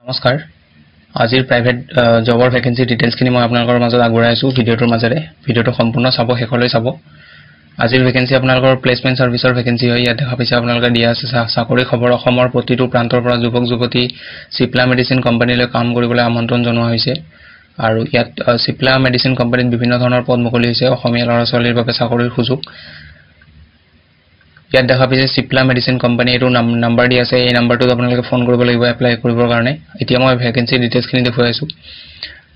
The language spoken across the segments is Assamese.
নমস্কাৰ আজিৰ প্ৰাইভেট জবৰ ভ্যাকেন্সি ডিটেইলছখিনি মই আপোনালোকৰ মাজত আগবঢ়াই আছো ভিডিঅ'টোৰ মাজেৰে ভিডিঅ'টো সম্পূৰ্ণ চাব শেষলৈ চাব আজিৰ ভ্যাকেন্সি আপোনালোকৰ প্লেসমেন্ট সাৰ্ভিসৰ ভ্যাকেন্সি হয় ইয়াত দেখা পাইছে আপোনালোকে দিয়া আছে চাকৰি খবৰ অসমৰ প্ৰতিটো প্ৰান্তৰ পৰা যুৱক যুৱতী সিপ্লা মেডিচিন কোম্পানীলৈ কাম কৰিবলৈ আমন্ত্ৰণ জনোৱা হৈছে আৰু ইয়াত সিপ্লা মেডিচিন কোম্পানীত বিভিন্ন ধৰণৰ পদ মুকলি হৈছে অসমীয়া ল'ৰা ছোৱালীৰ বাবে চাকৰিৰ সুযোগ ইয়াত দেখা পাইছে সিপ্লা মেডিচিন কোম্পানী এটো নাম্বাৰ দি আছে এই নাম্বাৰটোত আপোনালোকে ফোন কৰিব লাগিব এপ্লাই কৰিবৰ কাৰণে এতিয়া মই ভ্যাকেন্সি ডিটেইলছখিনি দেখুৱাই আছো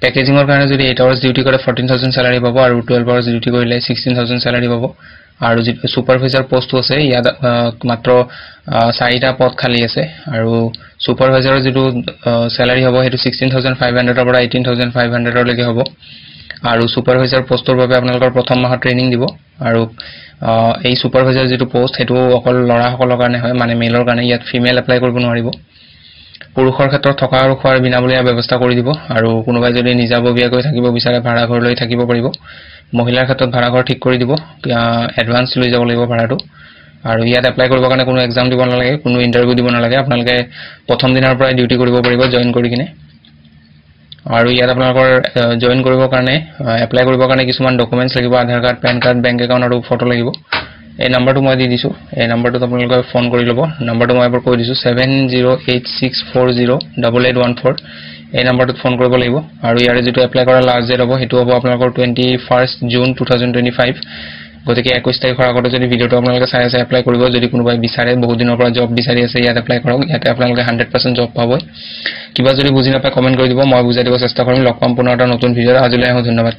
পেকেজিংৰ কাৰণে যদি 8 আৱাৰ্স ডিউটি কৰে 14000 স্যালাৰি পাব আৰু 12 আৱাৰ্স ডিউটি কৰিলে 16000 স্যালাৰি পাব আৰু যি সুপাৰভাইজাৰ পোষ্ট আছে ইয়াত মাত্ৰ 4টা পদ খালি আছে আৰু সুপাৰভাইজাৰৰ যেটো স্যালাৰি হ'ব হেতু 16500 ৰ পৰা 18500 লৈকে হ'ব আৰু সুপাৰভাইজাৰ পোষ্টৰ বাবে আপোনালোকৰ প্ৰথম মাহৰ ট্ৰেইনিং দিব আৰু এই সুপাৰভাইজাৰ যেটো পোষ্ট হেতু অকল লৰা সকলৰ কাৰণে হয় মানে মেলৰ কাৰণে ইয়াত ফিমেল এপ্লাই কৰিব নোৱাৰিব পুৰুষৰ ক্ষেত্ৰত থকা আৰু খোৱাৰ বিনামূলীয়া ব্যৱস্থা কৰি দিব আৰু কোনোবাই যদি নিজাববীয়াকৈ থাকিব বিচাৰে ভাড়া ঘৰ লৈ থাকিব পাৰিব মহিলাৰ ক্ষেত্ৰত ভাড়া ঘৰ ঠিক কৰি দিব এডভান্স লৈ যাব লাগিব ভাড়াটো আৰু ইয়াত এপ্লাই কৰিবৰ কাৰণে কোনো এক্সাম দিব নালাগে কোনো ইন্টাৰভিউ দিব নালাগে আপোনালোকে প্ৰথম দিনৰ পৰা ডিউটি কৰিব পাৰিব জয়েন কৰি কিনে আৰু ইয়াত আপোনালোকৰ জয়েন কৰিবৰ কাৰণে এপ্লাই কৰিবৰ কাৰণে কিছুমান ডকুমেন্টছ লাগিব Aadhaar card PAN card bank account আৰু ফটো লাগিব এই নাম্বাৰটো মই দি দিছো এই নাম্বাৰটোত আপোনালোকে ফোন কৰি ল'ব নাম্বাৰটো মই এবাৰ কৈ দিছো 7086408814 এই নাম্বাৰটোত ফোন কৰিব লাগিব আৰু ইয়াৰে যেটো এপ্লাই কৰা লাষ্ট ডেট হ'ব হেতু হ'ব আপোনালোকৰ 21 জুন 2025 গতিকে 21 তাৰিখৰ আগতে যদি ভিডিঅটো আপোনালোকে চাই আছে এপ্লাই কৰিব যদি কোনোবাই বিচাৰে বহুত দিনৰ পৰা জব বিচাৰি আছে ইয়াত এপ্লাই কৰক ইয়াতে আপোনালোকে 100% জব পাব কিবা যদি বুজি নাপায় কমেন্ট কৰি দিব মই বুজাই দিব চেষ্টা কৰিম লগ পাম পুনৰ এটা নতুন ভিডিঅ'ত আজিলৈ ধন্যবাদ